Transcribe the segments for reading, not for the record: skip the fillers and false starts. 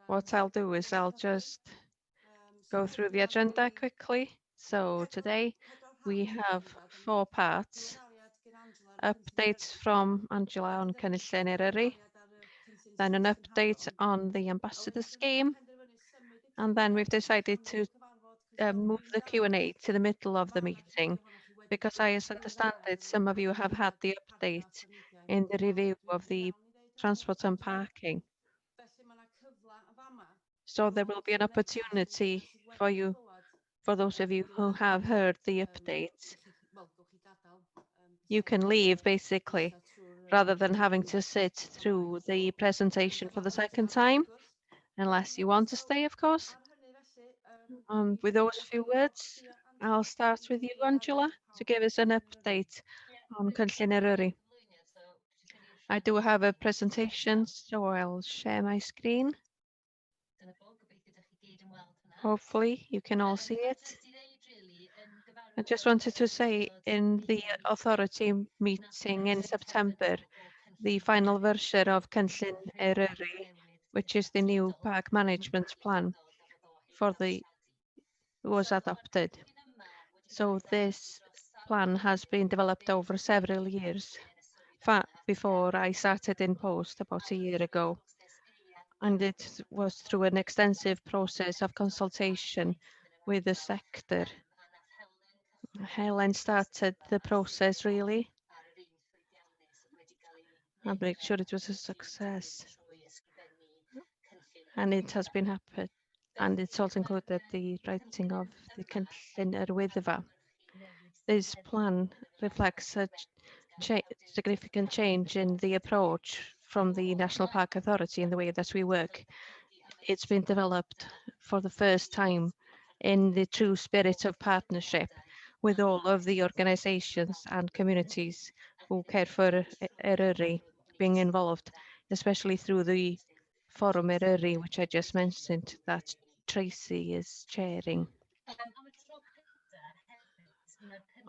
what I'll do is I'll just go through the agenda quickly. So today we have 4 parts. Updates from Angela on Cynllun Eryri, then an update on the ambassador scheme, and then we've decided to move the Q&A to the middle of the meeting because I understand that some of you have had the update in the review of the transport and parking. So there will be an opportunity for you, for those of you who have heard the updates. You can leave basically, rather than having to sit through the presentation for the second time, unless you want to stay, of course. With those few words, I'll start with you, Angela, to give us an update on Cynllun Eryri. I do have a presentation, so I'll share my screen. Hopefully you can all see it. I just wanted to say in the authority meeting in September, the final version of Cynllun Eryri, which is the new park management plan was adopted. So this plan has been developed over several years before I started in post about a year ago. And it was through an extensive process of consultation with the sector. Helen started the process really and make sure it was a success. And it has been happened. And it's also included the writing of the Cynllun Wyddfa. This plan reflects a significant change in the approach from the National Park Authority in the way that we work. It's been developed for the first time in the true spirit of partnership with all of the organizations and communities who care for Eryri being involved, especially through the Forum Eryri, which I just mentioned, that Tracy is chairing.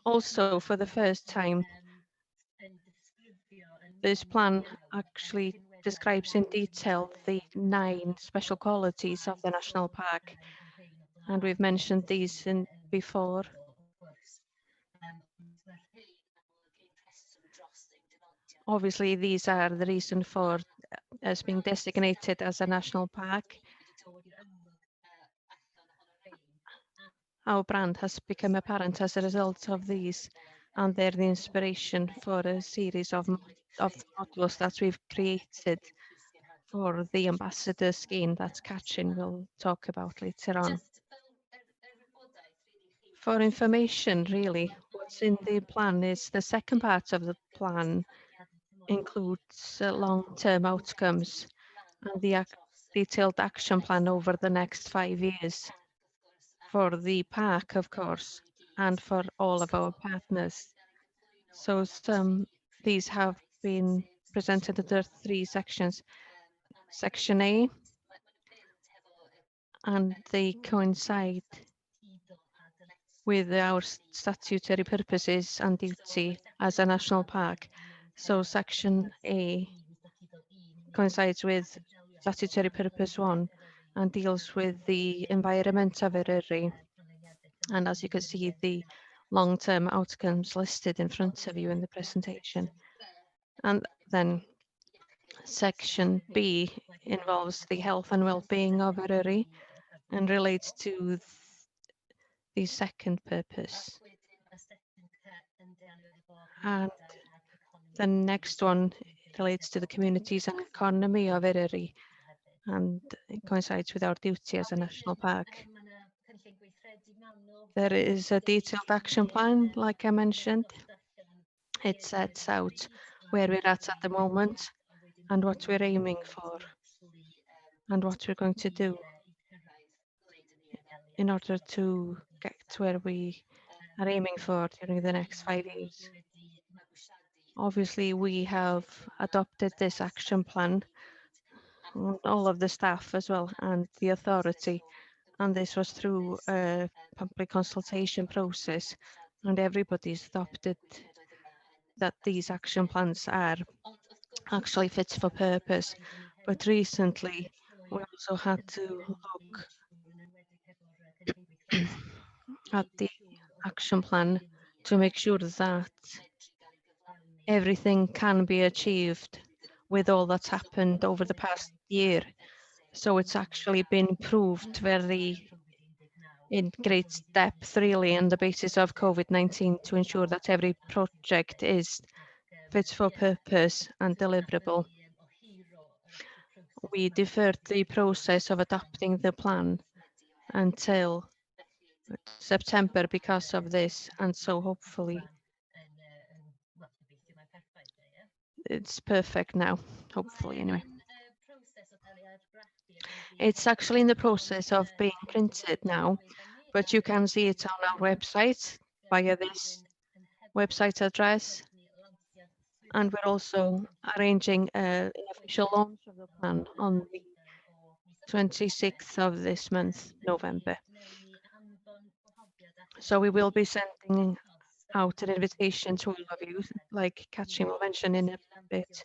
Also, for the first time, this plan actually describes in detail the 9 special qualities of the national park. And we've mentioned these before. Obviously, these are the reason for us being designated as a national park. Our brand has become apparent as a result of these, and they're the inspiration for a series of modules that we've created for the ambassador scheme that Katrin will talk about later on. For information, really, what's in the plan is the second part of the plan includes long-term outcomes and the detailed action plan over the next 5 years for the park, of course, and for all of our partners. So these have been presented under 3 sections. Section A, and they coincide with our statutory purposes and duty as a national park. So Section A coincides with statutory purpose 1 and deals with the environment of Eryri. And as you can see, the long-term outcomes listed in front of you in the presentation. And then Section B involves the health and well-being of Eryri and relates to the second purpose. And the next one relates to the communities and economy of Eryri, and it coincides with our duty as a national park. There is a detailed action plan, like I mentioned. It sets out where we're at the moment and what we're aiming for and what we're going to do in order to get to where we are aiming for during the next 5 years. Obviously, we have adopted this action plan, all of the staff as well, and the authority, and this was through a public consultation process, and everybody's adopted that these action plans are actually fit for purpose. But recently, We also had to look at the action plan to make sure that everything can be achieved with all that's happened over the past year. So it's actually been proved very in great depth, really, on the basis of COVID-19 to ensure that every project is fit for purpose and deliverable. We deferred the process of adopting the plan until September because of this, and so hopefully it's perfect now, hopefully anyway. It's actually in the process of being printed now, but you can see it on our website via this website address. And we're also arranging an official launch of the plan on the 26th of this month, November. So we will be sending out an invitation to all of you, like Katrin will mention in a bit.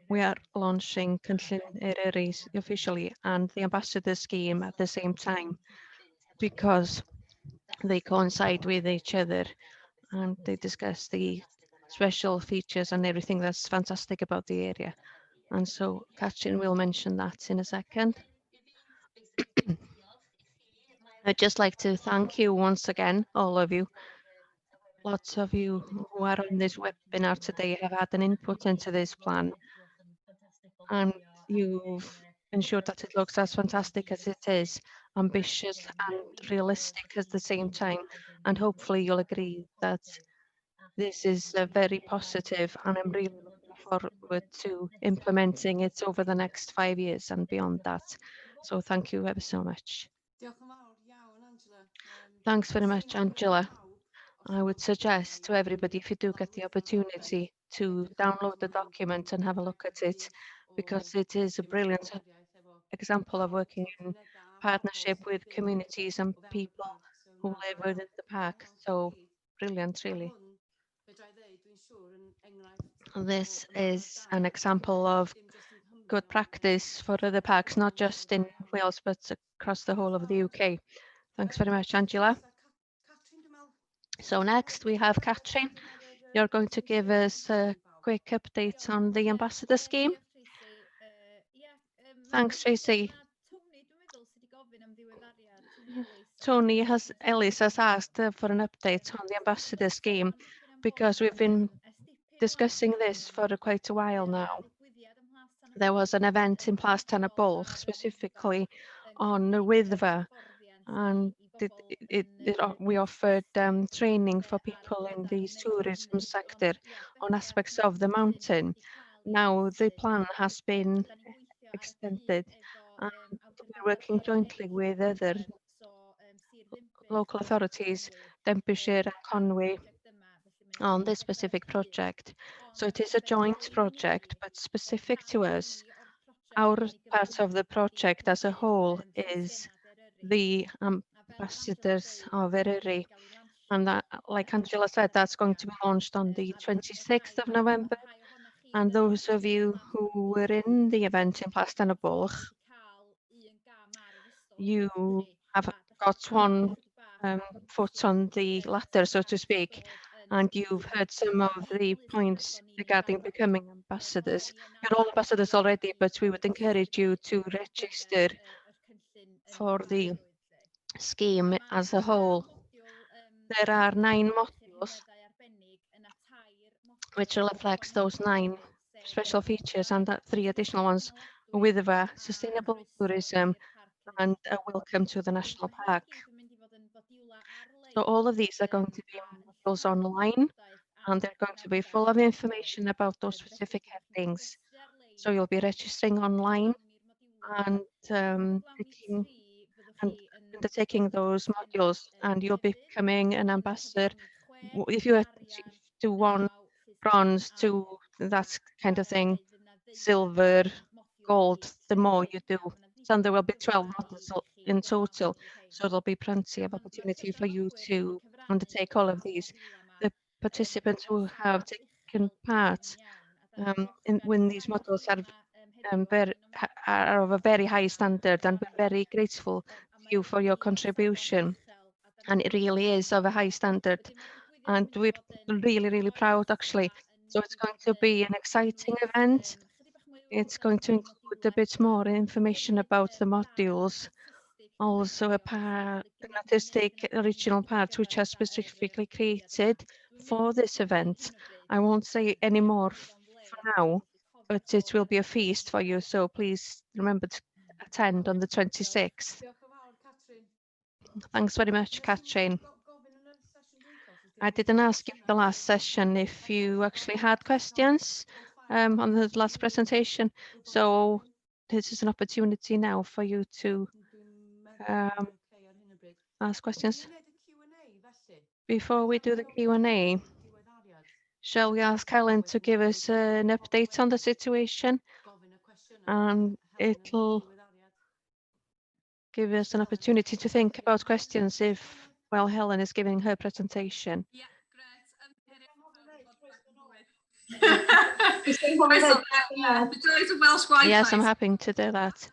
We are launching Cynllun Eryri officially and the ambassador scheme at the same time because they coincide with each other and they discuss the special features and everything that's fantastic about the area. And so Katrin will mention that in a second. I'd just like to thank you once again, all of you. Lots of you who are on this webinar today have had an input into this plan, and you've ensured that it looks as fantastic as it is, ambitious and realistic at the same time. And hopefully you'll agree that this is very positive, and I'm really looking forward to implementing it over the next 5 years and beyond that. So thank you ever so much. Thanks very much, Angela. I would suggest to everybody, if you do get the opportunity, to download the document and have a look at it, because it is a brilliant example of working in partnership with communities and people who live within the park. So brilliant, really. This is an example of good practice for other parks, not just in Wales, but across the whole of the UK. Thanks very much, Angela. So next we have Katrin. You're going to give us a quick update on the ambassador scheme. Thanks, Tracy. Tony Ellis has asked for an update on the ambassador scheme because we've been discussing this for quite a while now. There was an event in Plas Tân y Bwlch specifically on the Wyddfa, and we offered training for people in the tourism sector on aspects of the mountain. Now the plan has been extended and we're working jointly with other local authorities, Denbighshire and Conwy, on this specific project. So it is a joint project, but specific to us. Our part of the project as a whole is the ambassadors of Eryri. And that, like Angela said, that's going to be launched on the 26th of November. And those of you who were in the event in Plas Tân y Bwlch, you have got one foot on the ladder, so to speak, and you've heard some of the points regarding becoming ambassadors. You're all ambassadors already, but we would encourage you to register for the scheme as a whole. There are 9 modules which reflects those 9 special features and 3 additional ones with sustainable tourism and a welcome to the national park. So all of these are going to be modules online, and they're going to be full of information about those specific headings. So you'll be registering online and undertaking those modules, and you'll be becoming an ambassador. If you do 1 bronze, 2, that kind of thing, silver, gold, the more you do. So there will be 12 models in total, so there'll be plenty of opportunity for you to undertake all of these. The participants who have taken part when these models are are of a very high standard, and we're very grateful to you for your contribution. And it really is of a high standard, and we're really, really proud actually. So it's going to be an exciting event. It's going to include a bit more information about the modules, also an artistic original part which are specifically created for this event. I won't say any more for now, but it will be a feast for you, so please remember to attend on the 26th. Thanks very much, Katrin. I didn't ask you in the last session if you actually had questions on the last presentation, so this is an opportunity now for you to ask questions. Before we do the Q&A, shall we ask Helen to give us an update on the situation? And it'll give us an opportunity to think about questions if, well, Helen is giving her presentation. Yeah, great. Yes, I'm happy to do that.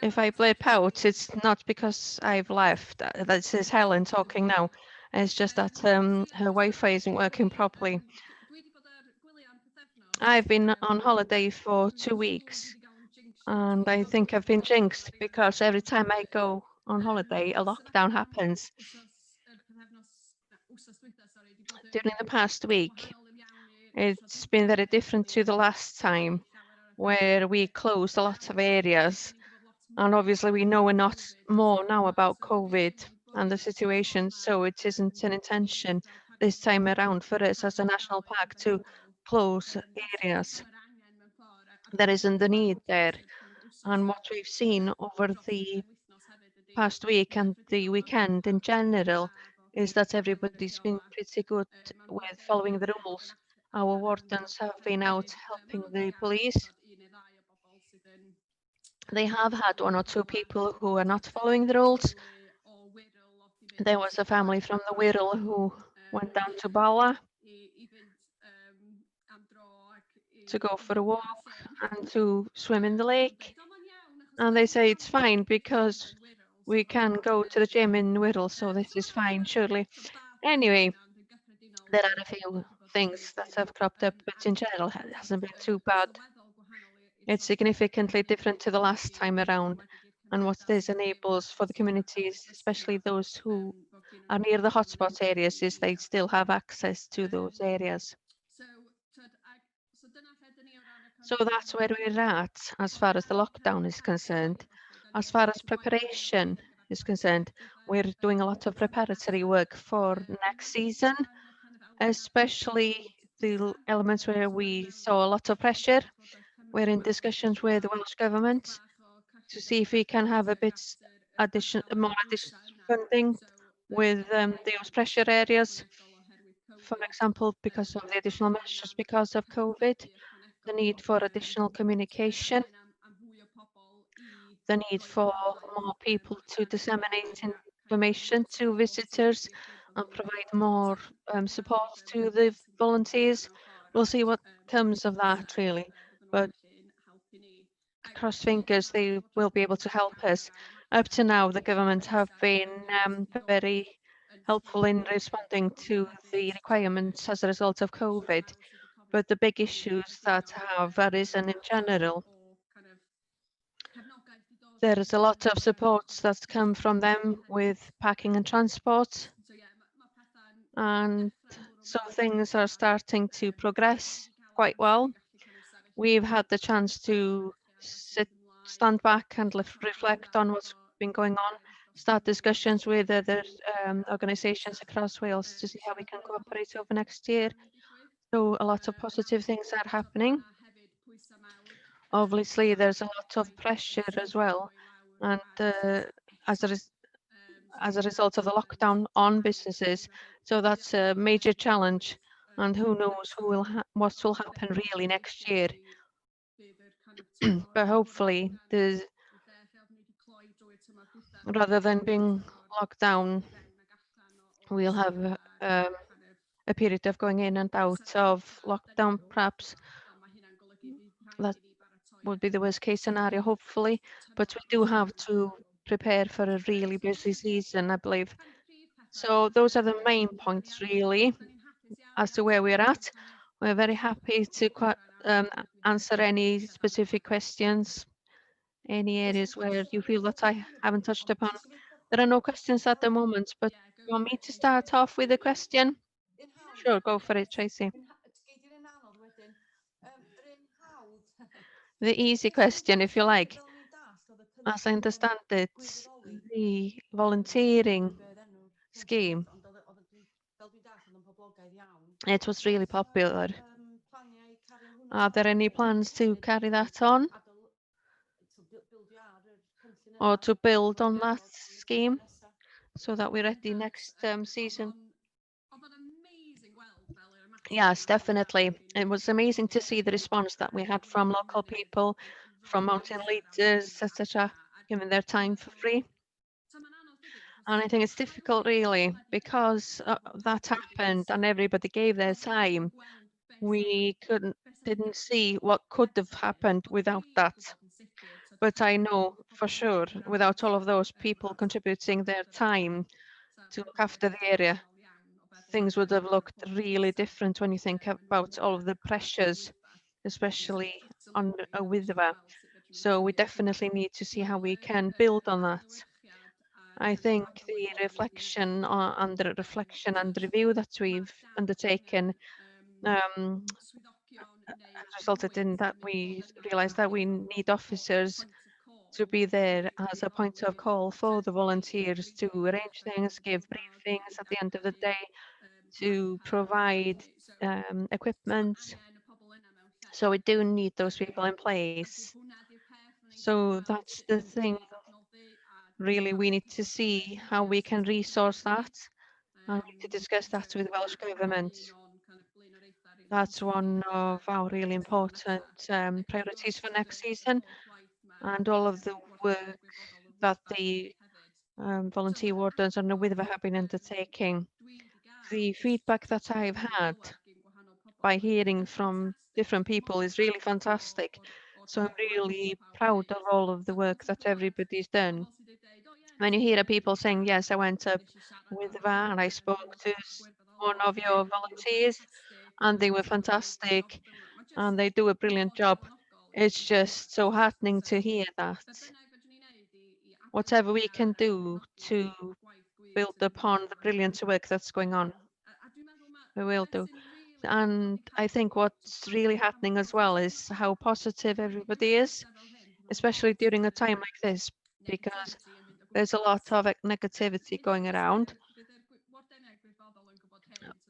If I blip out, it's not because I've left. This is Helen talking now. It's just that her Wi-Fi isn't working properly. I've been on holiday for 2 weeks, and I think I've been jinxed because every time I go on holiday, a lockdown happens. During the past week, it's been very different to the last time, where we closed a lot of areas. And obviously we know a lot more now about COVID and the situation, so it isn't an intention this time around for us as a national park to close areas. There isn't the need there. And what we've seen over the past week and the weekend in general is that everybody's been pretty good with following the rules. Our wardens have been out helping the police. They have had 1 or 2 people who are not following the rules. There was a family from the Wirral who went down to Bala to go for a walk and to swim in the lake. And they say it's fine because we can go to the gym in Wirral, so this is fine, surely. Anyway, there are a few things that have cropped up, but in general, it hasn't been too bad. It's significantly different to the last time around. And what this enables for the communities, especially those who are near the hotspot areas, is they still have access to those areas. So that's where we're at as far as the lockdown is concerned. As far as preparation is concerned, we're doing a lot of preparatory work for next season, especially the elements where we saw a lot of pressure. We're in discussions with the Welsh Government to see if we can have a bit more additional funding with those pressure areas. For example, because of the additional measures because of COVID, the need for additional communication, the need for more people to disseminate information to visitors and provide more support to the volunteers. We'll see what comes of that really, but cross fingers they will be able to help us. Up to now, the government have been very helpful in responding to the requirements as a result of COVID, but the big issues that have arisen in general, there is a lot of support that's come from them with packing and transport, and so things are starting to progress quite well. We've had the chance to stand back and reflect on what's been going on, start discussions with other organisations across Wales to see how we can cooperate over next year. So a lot of positive things are happening. Obviously, there's a lot of pressure as well, and as a result of the lockdown on businesses. So that's a major challenge, and who knows what will happen really next year. But hopefully, rather than being locked down, we'll have a period of going in and out of lockdown, perhaps. would be the worst case scenario, hopefully. But we do have to prepare for a really busy season, I believe. So those are the main points, really, as to where we're at. We're very happy to answer any specific questions, any areas where you feel that I haven't touched upon. There are no questions at the moment, but you want me to start off with a question? Sure, go for it, Tracy. The easy question, if you like. As I understand it, the volunteering scheme, it was really popular. Are there any plans to carry that on or to build on that scheme so that we're ready next season? Yes, definitely. It was amazing to see the response that we had from local people, from mountain leaders, etc., giving their time for free. And I think it's difficult, really, because that happened and everybody gave their time. We didn't see what could have happened without that. But I know for sure, without all of those people contributing their time to look after the area, things would have looked really different when you think about all of the pressures, especially on a Wyddfa. So we definitely need to see how we can build on that. I think the and the reflection and review that we've undertaken has resulted in that we realised that we need officers to be there as a point of call for the volunteers to arrange things, give briefings at the end of the day, to provide equipment. So we do need those people in place. So that's the thing. Really, we need to see how we can resource that and we need to discuss that with Welsh Government. That's one of our really important priorities for next season, and all of the work that the volunteer wardens and the Wyddfa have been undertaking. The feedback that I've had by hearing from different people is really fantastic. So I'm really proud of all of the work that everybody's done. When you hear people saying, yes, I went up with Wyddfa and I spoke to one of your volunteers and they were fantastic and they do a brilliant job. It's just so heartening to hear that. Whatever we can do to build upon the brilliant work that's going on, we will do. And I think what's really happening as well is how positive everybody is, especially during a time like this, because there's a lot of negativity going around.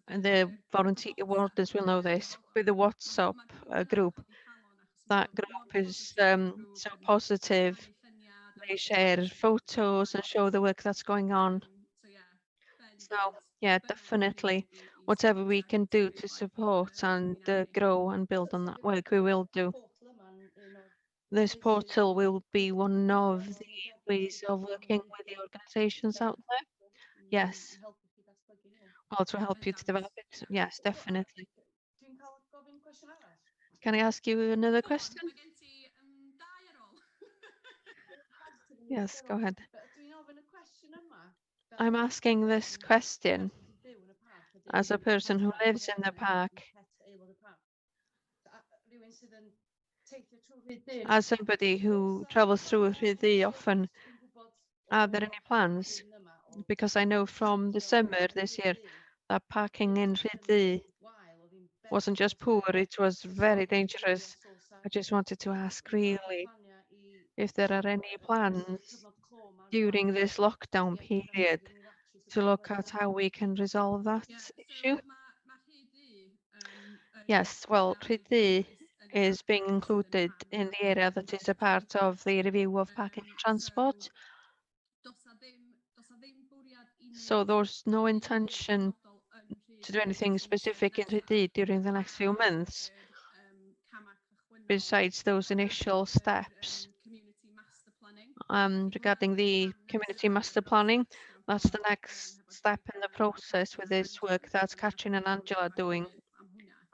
And the volunteer wardens will know this with the WhatsApp group. That group is so positive. They share photos and show the work that's going on. So yeah, definitely, whatever we can do to support and grow and build on that work, we will do. This portal will be one of the ways of working with the organizations out there. Yes, well, to help you to develop it. Yes, definitely. Can I ask you another question? Yes, go ahead. I'm asking this question as a person who lives in the park, as somebody who travels through Rhyddie often. Are there any plans? Because I know from the summer this year that parking in Rhyddie wasn't just poor, it was very dangerous. I just wanted to ask really if there are any plans during this lockdown period to look at how we can resolve that issue. Yes, well, Rhyddie is being included in the area that is a part of the review of parking and transport. So there's no intention to do anything specific in Rhyddie during the next few months, besides those initial steps. Regarding the community master planning, that's the next step in the process with this work that Katrin and Angela are doing.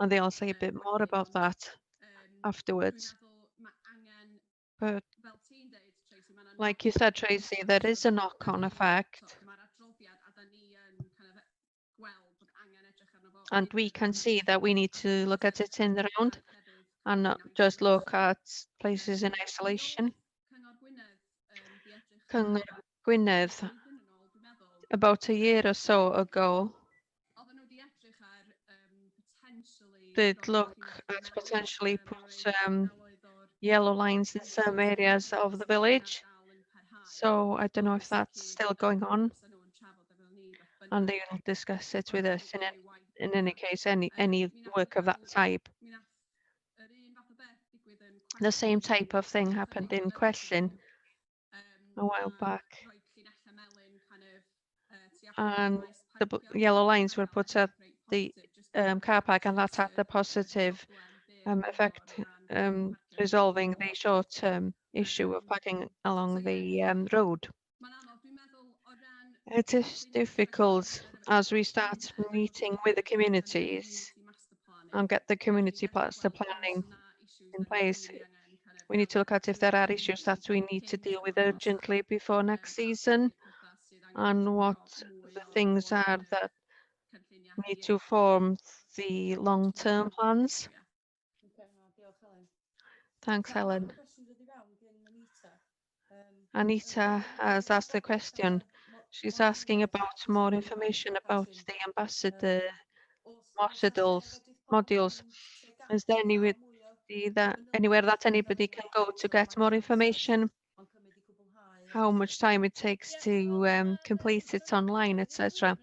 And they'll say a bit more about that afterwards. But like you said, Tracy, there is a knock-on effect. And we can see that we need to look at it in the round and not just look at places in isolation. Cyngor Gwynedd, about a year or so ago, did look at potentially put yellow lines in some areas of the village. So I don't know if that's still going on. And they will discuss it with us in any case, any work of that type. The same type of thing happened in Question a while back. And the yellow lines were put at the car park, and that had the positive effect, resolving the short-term issue of parking along the road. It is difficult as we start meeting with the communities and get the community master planning in place. We need to look at if there are issues that we need to deal with urgently before next season, and what the things are that need to form the long-term plans. Thanks, Helen. Anita has asked a question. She's asking about more information about the ambassador modules. Is there anywhere that anybody can go to get more information? How much time it takes to complete it online, etc.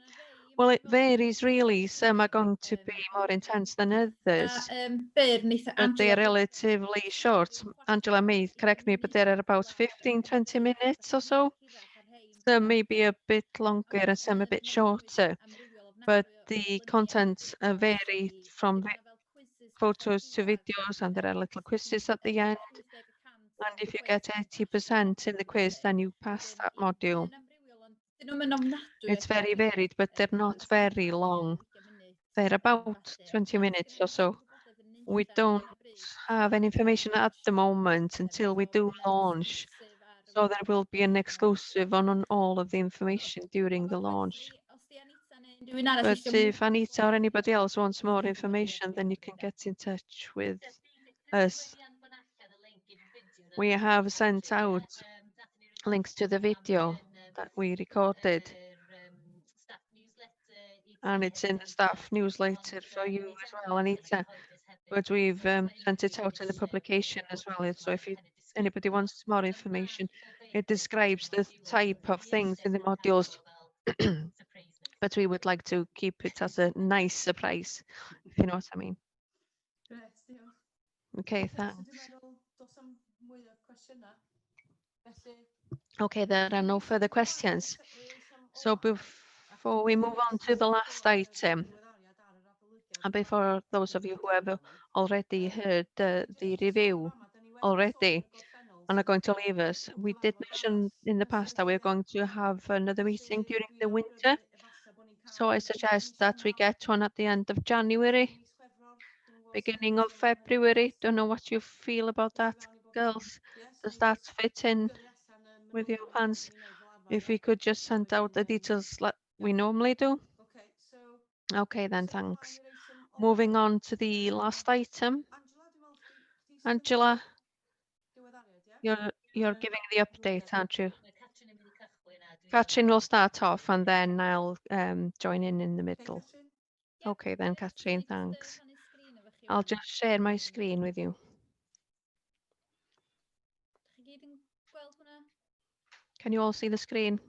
Well, it varies really. Some are going to be more intense than others, but they're relatively short. Angela may correct me, but they're about 15-20 minutes or so. Some may be a bit longer and some a bit shorter, but the contents vary from photos to videos, and there are little quizzes at the end. And if you get 80% in the quiz, then you pass that module. It's very varied, but they're not very long. They're about 20 minutes or so. We don't have any information at the moment until we do launch. So there will be an exclusive on all of the information during the launch. But if Anita or anybody else wants more information, then you can get in touch with us. We have sent out links to the video that we recorded, and it's in the staff newsletter for you as well, Anita. But we've sent it out in the publication as well. So if anybody wants more information, it describes the type of things in the modules. But we would like to keep it as a nice surprise, if you know what I mean. Okay, thanks. Okay, there are no further questions. So before we move on to the last item, and before those of you who have already heard the review already and are going to leave us, we did mention in the past that we're going to have another meeting during the winter. So I suggest that we get one at the end of January, beginning of February. Don't know what you feel about that, girls. Does that fit in with your plans? If we could just send out the details like we normally do. Okay, then, thanks. Moving on to the last item. Angela, you're giving the update, aren't you? Katrin will start off and then I'll join in the middle. Okay then, Katrin, thanks. I'll just share my screen with you. Can you all see the screen?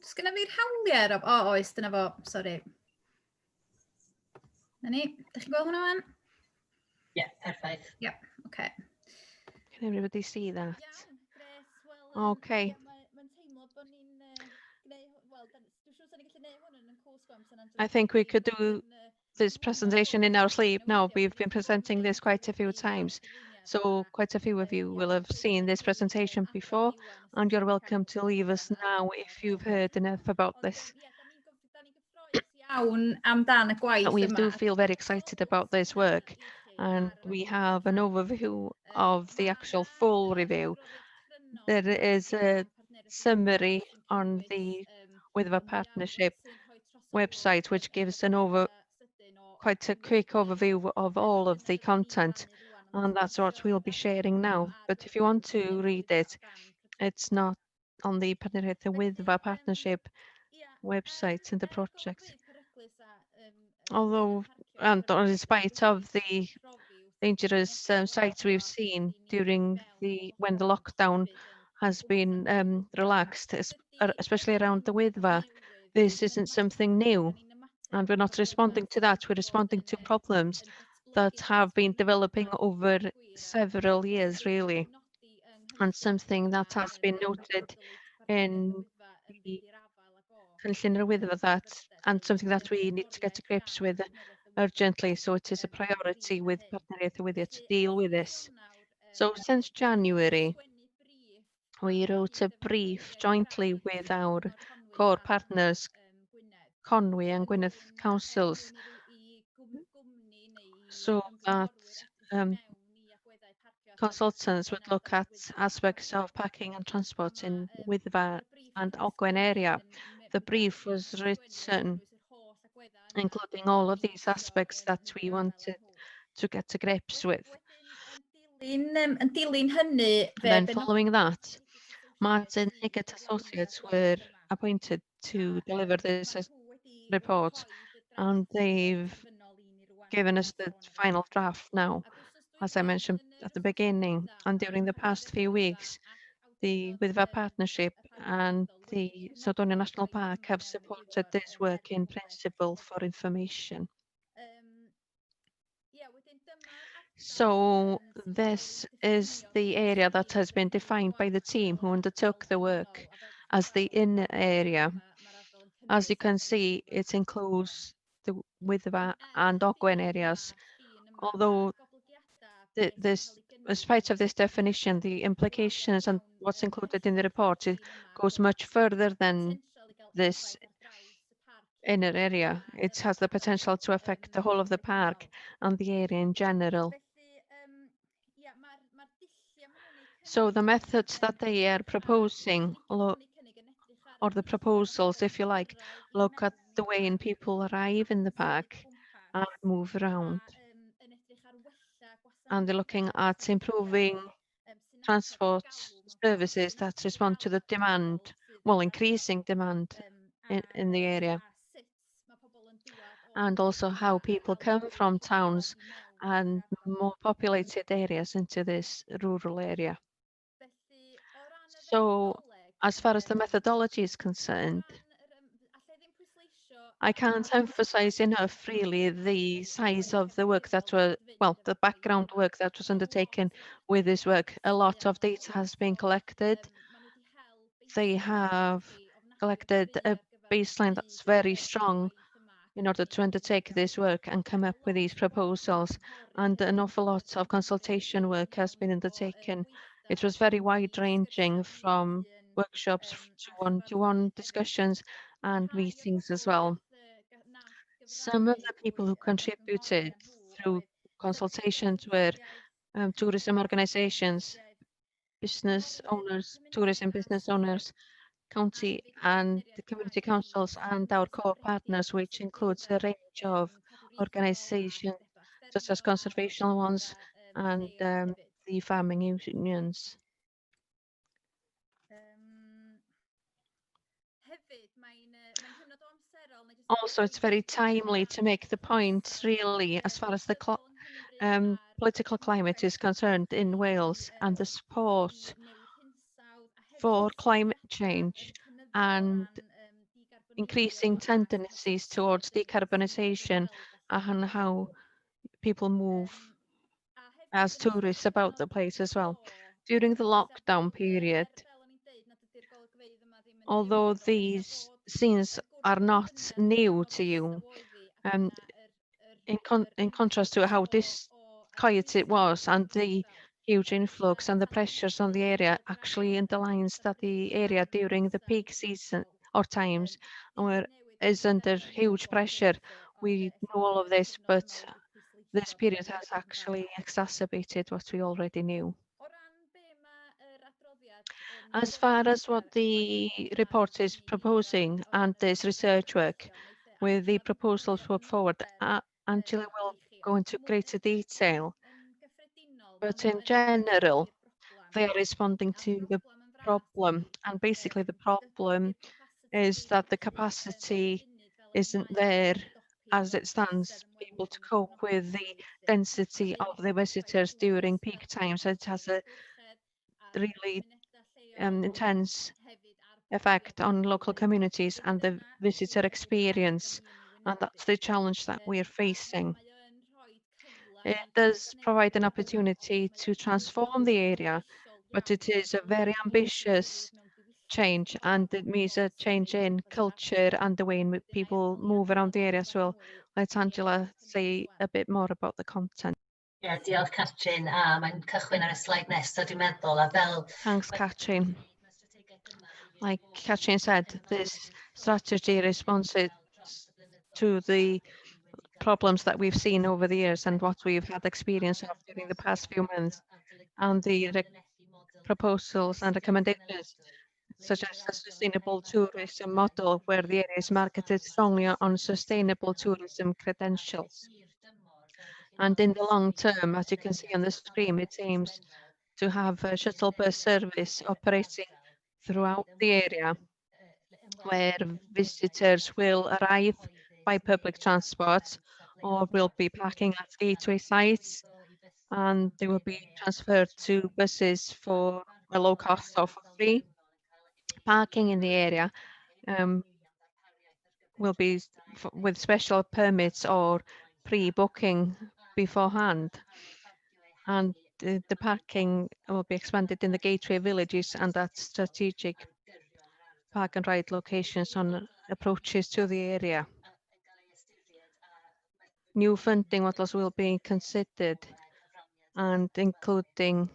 Sgynna fi'r hawliau, Rob? O, oes, dyna fo, sori. Na ni, ydych chi'n gweld hwnna fan? Yeah, perfect. Yeah, okay. Can everybody see that? Iawn, gres. Wel, Okay. Mae'n teimlo bod ni'n wel, dwi'n siŵr swn i'n gallu neud hwn yn cwrs gwam. I think we could do this presentation in our sleep now. We've been presenting this quite a few times. So quite a few of you will have seen this presentation before, and you're welcome to leave us now if you've heard enough about this. Iawn amdan y gwaith We yma. do feel very excited about this work, and we have an overview of the actual full review. There is a summary on the Wyddfa Partnership website, which gives an quite a quick overview of all of the content, and that's what we'll be sharing now. But if you want to read it, it's not on the Partnership Wyddfa Partnership website in the project. Although, and in spite of the dangerous sites we've seen during when the lockdown has been relaxed, especially around the Wyddfa, this isn't something new, and we're not responding to that. We're responding to problems that have been developing over several years, really, and something that has been noted in the cynllun yr Wyddfa and something that we need to get to grips with urgently. So it is a priority with Partneriaeth y Wyddfa to deal with this. So since January, we wrote a brief jointly with our core partners, Conwy and Gwynedd Councils, so that consultants would look at aspects of parking and transport in Wyddfa and Ogwen area. The brief was written including all of these aspects that we wanted to get to grips with. Yn dilyn hynny, Then following that, Martin Higgett Associates were appointed to deliver this report, and they've given us the final draft now, as I mentioned at the beginning. And during the past few weeks, the Wyddfa Partnership and the Snowdonia National Park have supported this work in principle for information. So this is the area that has been defined by the team who undertook the work as the inner area. As you can see, it includes the Wyddfa and Ogwen areas, although in spite of this definition, the implications and what's included in the report goes much further than this inner area. It has the potential to affect the whole of the park and the area in general. So the methods that they are proposing, or the proposals, if you like, look at the way in people arrive in the park and move around. And they're looking at improving transport services that respond to the demand, well, increasing demand in the area. And also how people come from towns and more populated areas into this rural area. So as far as the methodology is concerned, I can't emphasize enough really the size of the work that was, well, the background work that was undertaken with this work. A lot of data has been collected. They have collected a baseline that's very strong in order to undertake this work and come up with these proposals. And an awful lot of consultation work has been undertaken. It was very wide-ranging, from workshops to one-to-one discussions and meetings as well. Some of the people who contributed through consultations were tourism organizations, business owners, tourism business owners, county and the community councils, and our core partners, which includes a range of organizations such as conservational ones and the farming unions. Also, it's very timely to make the point, really, as far as the political climate is concerned in Wales, and the support for climate change and increasing tendencies towards decarbonisation, and how people move as tourists about the place as well. During the lockdown period, although these scenes are not new to you, in contrast to how quiet it was and the huge influx and the pressures on the area actually underlines that the area during the peak season or times where is under huge pressure. We know all of this, but this period has actually exacerbated what we already knew. As far as what the report is proposing and this research work with the proposals put forward, Angela will go into greater detail, but in general, they are responding to the problem. And basically the problem is that the capacity isn't there as it stands, able to cope with the density of the visitors during peak times. It has a really intense effect on local communities and the visitor experience. And that's the challenge that we're facing. It does provide an opportunity to transform the area, but it is a very ambitious change, and it means a change in culture and the way in which people move around the area as well. Let Angela say a bit more about the content. Ie, diolch Catrin, a mae'n cychwyn ar y sleid nesaf dwi'n meddwl, a fel... Thanks, Catrin. Like Catrin said, this strategy responds to the problems that we've seen over the years and what we've had experience of during the past few months, and the proposals and recommendations such as a sustainable tourism model where the area is marketed strongly on sustainable tourism credentials. And in the long term, as you can see on the screen, it aims to have a shuttle bus service operating throughout the area where visitors will arrive by public transport or will be parking at gateway sites, and they will be transferred to buses for a low cost or for free. Parking in the area will be with special permits or pre-booking beforehand. And the parking will be expanded in the gateway villages and at strategic park and ride locations on approaches to the area. New funding models will be considered, and including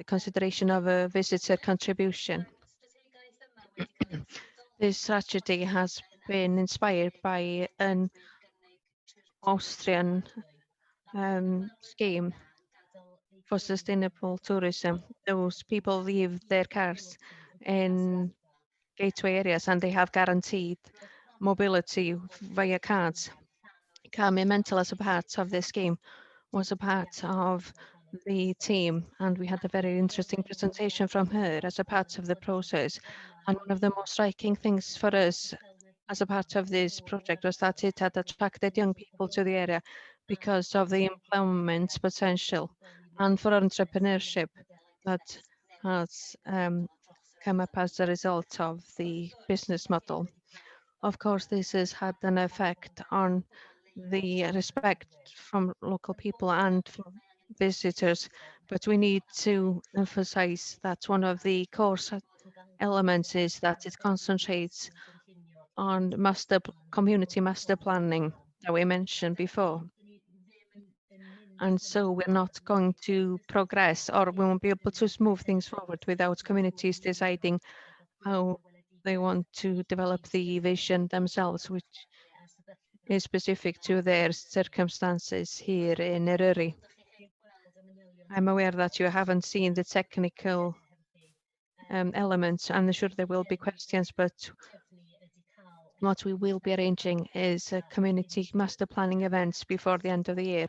consideration of a visitor contribution. This strategy has been inspired by an Austrian scheme for sustainable tourism. Those people leave their cars in gateway areas and they have guaranteed mobility via cards. Carmen Mental, as a part of this scheme, was a part of the team, and we had a very interesting presentation from her as a part of the process. And one of the most striking things for us as a part of this project was that it had attracted young people to the area because of the employment potential and for entrepreneurship that has come up as a result of the business model. Of course, this has had an effect on the respect from local people and for visitors, but we need to emphasize that one of the core elements is that it concentrates on community master planning that we mentioned before. And so we're not going to progress, or we won't be able to move things forward without communities deciding how they want to develop the vision themselves, which is specific to their circumstances here in Eryri. I'm aware that you haven't seen the technical elements. I'm sure there will be questions, but what we will be arranging is a community master planning events before the end of the year.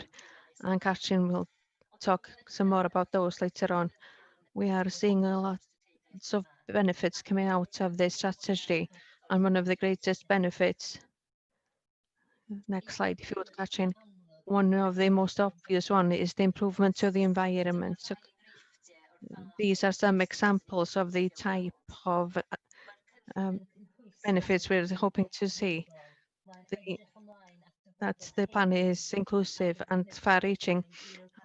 And Catrin will talk some more about those later on. We are seeing a lot of benefits coming out of this strategy, and one of the greatest benefits, next slide if you would, Catrin, one of the most obvious one is the improvement to the environment. So these are some examples of the type of benefits we're hoping to see. That the plan is inclusive and far-reaching.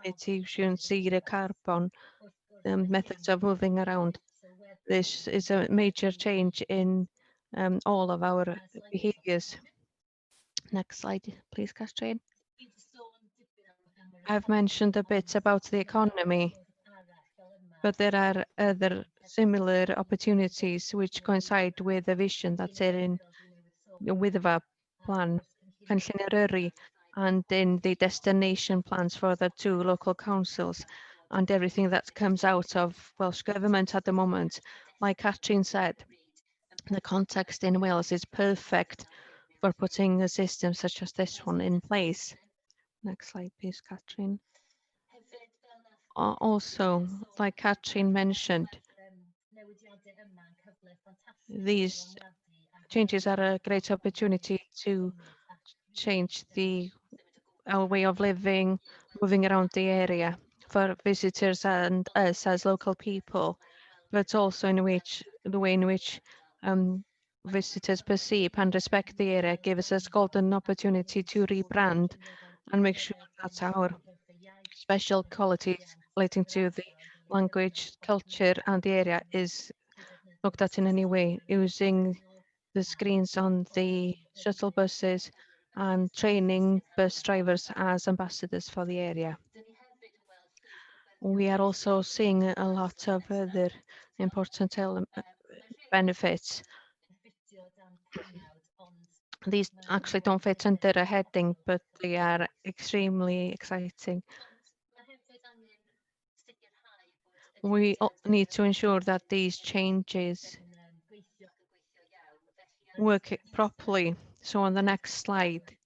Reduction zero carbon methods of moving around. This is a major change in all of our behaviors. Next slide, please, Catrin. I've mentioned a bit about the economy, but there are other similar opportunities which coincide with the vision that's in the Wyddfa plan, Cynllun Eryri, and in the destination plans for the 2 local councils, and everything that comes out of Welsh Government at the moment. Like Catrin said, the context in Wales is perfect for putting a system such as this one in place. Next slide, please, Catrin. Also, like Catrin mentioned, these changes are a great opportunity to change our way of living, moving around the area for visitors and us as local people, but also the way in which visitors perceive and respect the area gives us golden opportunity to rebrand and make sure that our special qualities relating to the language, culture, and the area is looked at in any way, using the screens on the shuttle buses and training bus drivers as ambassadors for the area. We are also seeing a lot of other important benefits. These actually don't fit under a heading, but they are extremely exciting. We need to ensure that these changes work properly. So on the next slide,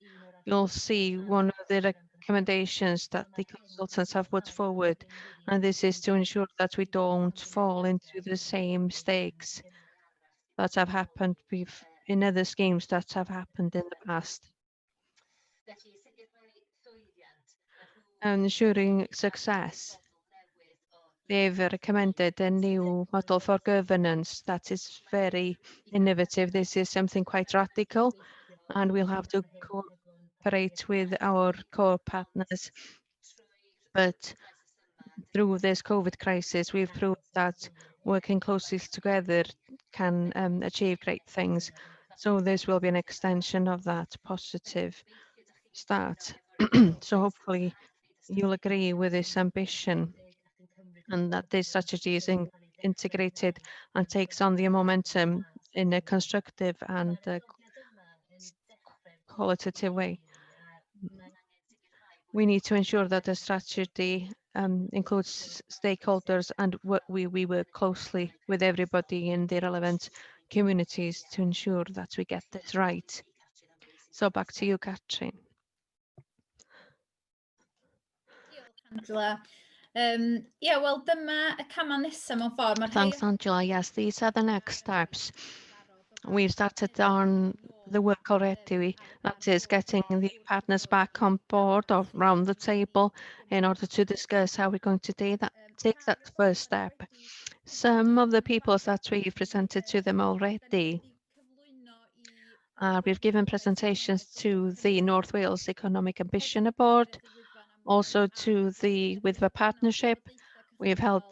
you'll see one of the recommendations that the consultants have put forward, and this is to ensure that we don't fall into the same mistakes that have happened in other schemes that have happened in the past. Ensuring success, they've recommended a new model for governance that is very innovative. This is something quite radical, and we'll have to cooperate with our core partners. But through this COVID crisis, we've proved that working closely together can achieve great things. So this will be an extension of that positive start. So hopefully you'll agree with this ambition and that this strategy is integrated and takes on the momentum in a constructive and qualitative way. We need to ensure that the strategy includes stakeholders and we work closely with everybody in the relevant communities to ensure that we get this right. So back to you, Catrin. Angela. Yeah, wel dyma y camau nesaf mewn ffordd. Thanks, Angela. Yes, these are the next steps. We've started on the work already, that is getting the partners back on board or round the table in order to discuss how we're going to take that first step. Some of the people that we've presented to them already, we've given presentations to the North Wales Economic Ambition Board, also with the partnership. We've held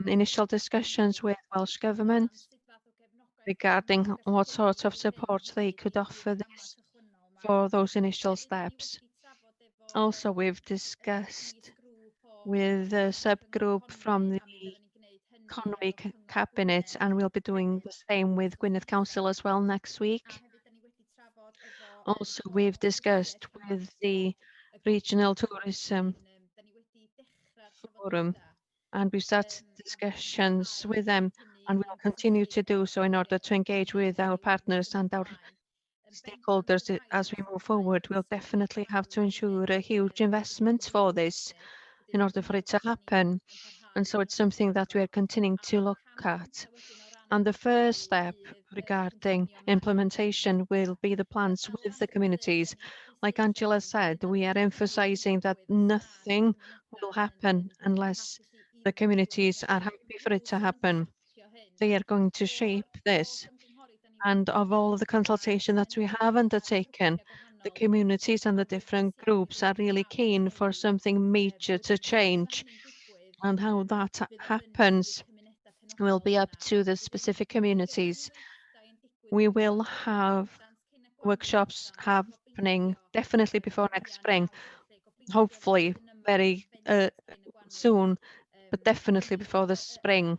initial discussions with Welsh Government regarding what sort of support they could offer this for those initial steps. Also, we've discussed with a subgroup from the Economy Cabinet, and we'll be doing the same with Gwynedd Council as well next week. Also, we've discussed with the Regional Tourism Forum, and we started discussions with them, and we'll continue to do so in order to engage with our partners and our stakeholders as we move forward. We'll definitely have to ensure a huge investment for this in order for it to happen. And so it's something that we are continuing to look at. And the first step regarding implementation will be the plans with the communities. Like Angela said, we are emphasizing that nothing will happen unless the communities are happy for it to happen. They are going to shape this. And of all of the consultation that we have undertaken, the communities and the different groups are really keen for something major to change. And how that happens will be up to the specific communities. We will have workshops happening definitely before next spring, hopefully very soon, but definitely before the spring.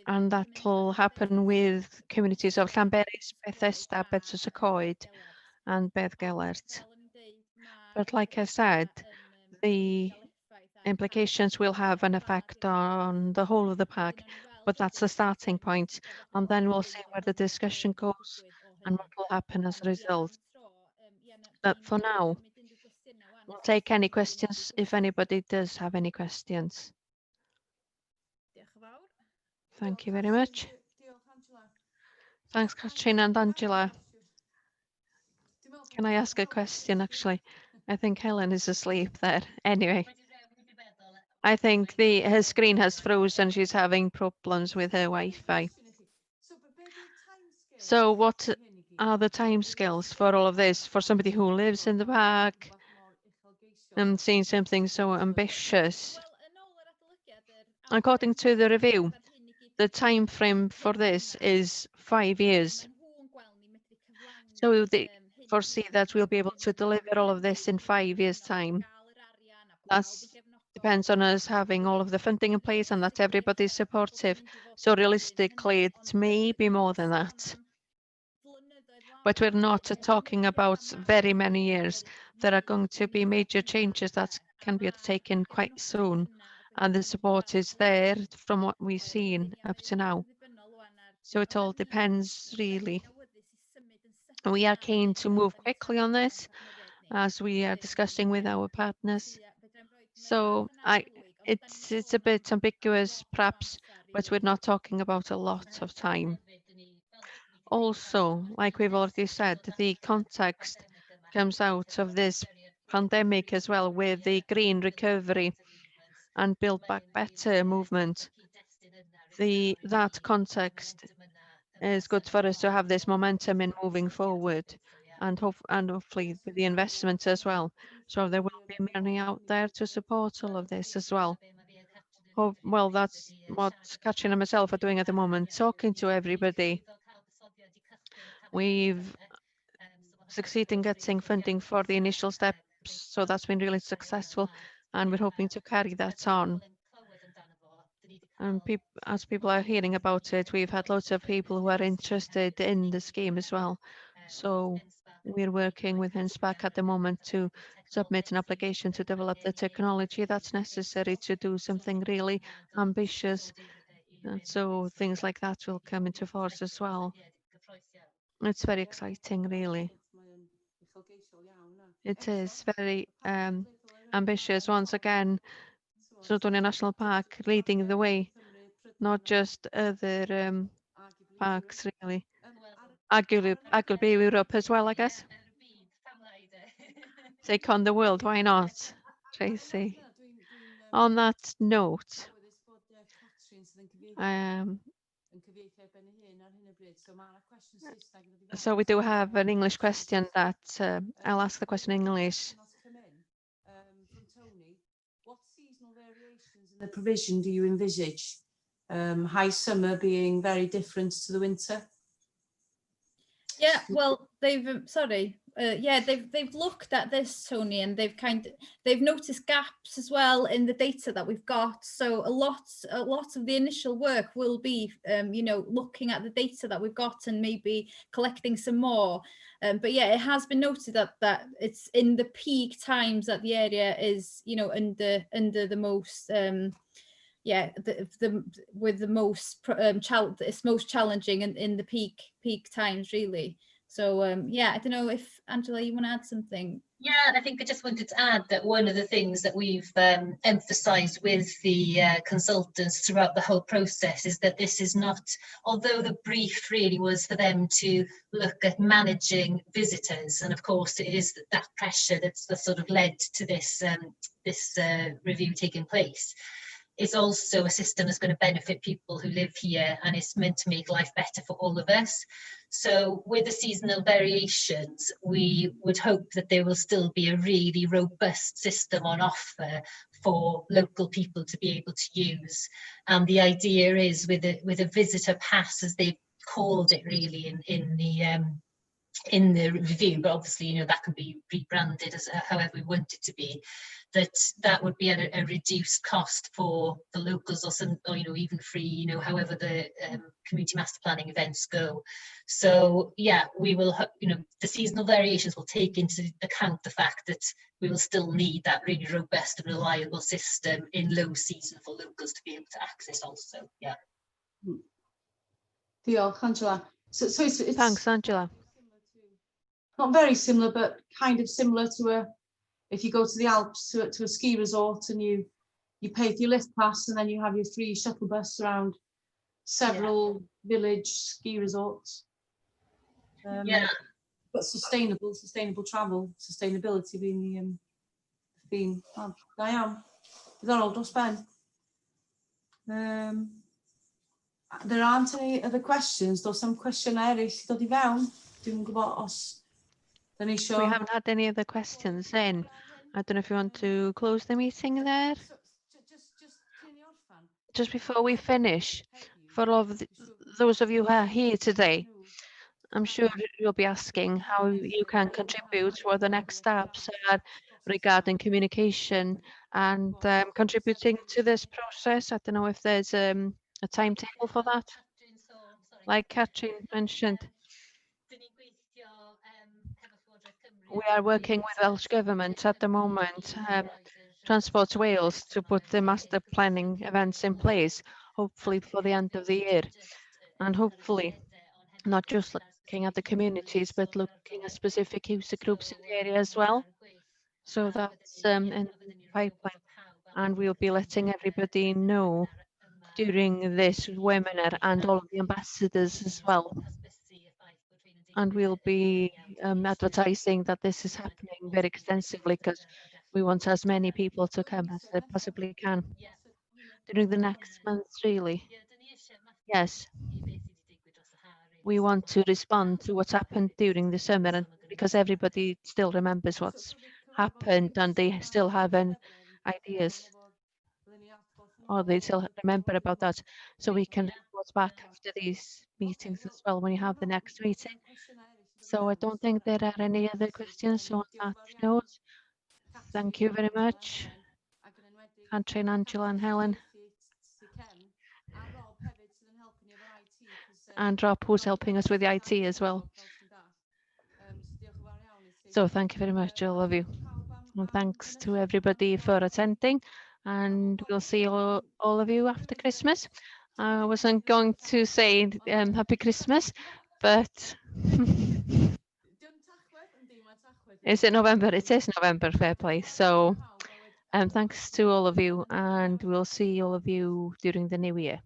And that'll happen with communities of Llanberis, Bethesda, Betws y Coed, and Bedd Gelert. But like I said, the implications will have an effect on the whole of the park, but that's the starting point. And then we'll see where the discussion goes and what will happen as a result. But for now, we'll take any questions if anybody does have any questions. Thank you very much. Thanks, Katrin and Angela. Can I ask a question, actually? I think Helen is asleep there. Anyway, I think her screen has frozen. She's having problems with her Wi-Fi. So what are the timescales for all of this for somebody who lives in the park and seeing something so ambitious? According to the review, the time frame for this is 5 years. So they foresee that we'll be able to deliver all of this in 5 years' time. That depends on us having all of the funding in place and that everybody's supportive. So realistically, it may be more than that. But we're not talking about very many years. There are going to be major changes that can be taken quite soon. And the support is there from what we've seen up to now. So it all depends, really. We are keen to move quickly on this as we are discussing with our partners. So it's a bit ambiguous, perhaps, but we're not talking about a lot of time. Also, like we've already said, the context comes out of this pandemic as well, with the green recovery and Build Back Better movement. That context is good for us to have this momentum in moving forward, and hopefully with the investment as well. So there will be money out there to support all of this as well. Well, that's what Katrin and myself are doing at the moment, talking to everybody. We've succeeded in getting funding for the initial steps, so that's been really successful, and we're hoping to carry that on. And as people are hearing about it, we've had lots of people who are interested in the scheme as well. So we're working with INSPAC at the moment to submit an application to develop the technology that's necessary to do something really ambitious. And so things like that will come into force as well. It's very exciting, really. It is very ambitious. Once again, Snowdonia National Park leading the way, not just other parks, really. Arguably Europe as well, I guess. Take on the world, why not, Tracy? On that note, so we do have an English question that I'll ask the question in English. What seasonal variations in the provision do you envisage? High summer being very different to the winter? Yeah, well, they've they've looked at this, Tony, and they've noticed gaps as well in the data that we've got. So a lot of the initial work will be, looking at the data that we've got and maybe collecting some more. But yeah, it has been noted that it's in the peak times that the area is, under the most. With the most it's most challenging in the peak times, really. So I don't know if Angela, you want to add something? Yeah, I think I just wanted to add that one of the things that we've emphasised with the consultants throughout the whole process is that this is not, although the brief really was for them to look at managing visitors, and of course it is that pressure that's sort of led to this review taking place. It's also a system that's going to benefit people who live here, and it's meant to make life better for all of us. So with the seasonal variations, we would hope that there will still be a really robust system on offer for local people to be able to use. And the idea is with a visitor pass, as they've called it really in in the review, but obviously, you know, that can be rebranded as however we want it to be, that would be at a reduced cost for the locals, or you know, even free, you know, however the community master planning events go. So yeah, we will you know, the seasonal variations will take into account the fact that we will still need that really robust and reliable system in low season for locals to be able to access also. Yeah. Diolch, Angela. So it's Thanks, Angela. not very similar, but kind of similar to if you go to the Alps to a ski resort and you pay for your lift pass and then you have your free shuttle bus around several village ski resorts. Yeah. But sustainable travel, sustainability being the theme. Oh, da iawn. Diddorol dros ben. There aren't any other questions. Does some question eraill dod I fewn? Dwi'n gwybod os da ni We isio... haven't had any other questions then. I don't know if you want to close the meeting there. Just before we finish, for all of those of you who are here today, I'm sure you'll be asking how you can contribute, what the next steps are regarding communication and contributing to this process. I don't know if there's a timetable for that. Like Catherine mentioned, we are working with Welsh Government at the moment, Transport Wales, to put the master planning events in place, hopefully for the end of the year. And hopefully, not just looking at the communities, but looking at specific user groups in the area as well. So that's in the pipeline. And we'll be letting everybody know during this webinar and all of the ambassadors as well. And we'll be advertising that this is happening very extensively because we want as many people to come as they possibly can during the next months, really. Yes. We want to respond to what's happened during the summer, and because everybody still remembers what's happened and they still have ideas, or they still remember about that. So we can report back after these meetings as well when you have the next meeting. So I don't think there are any other questions on that note. Thank you very much, Catherine, Angela and Helen. And Rob, who's helping us with the IT as well. So thank you very much, all of you. And thanks to everybody for attending. And we'll see all of you after Christmas. I wasn't going to say Happy Christmas, but is it November? It is November, fair play. So thanks to all of you, and we'll see all of you during the new year.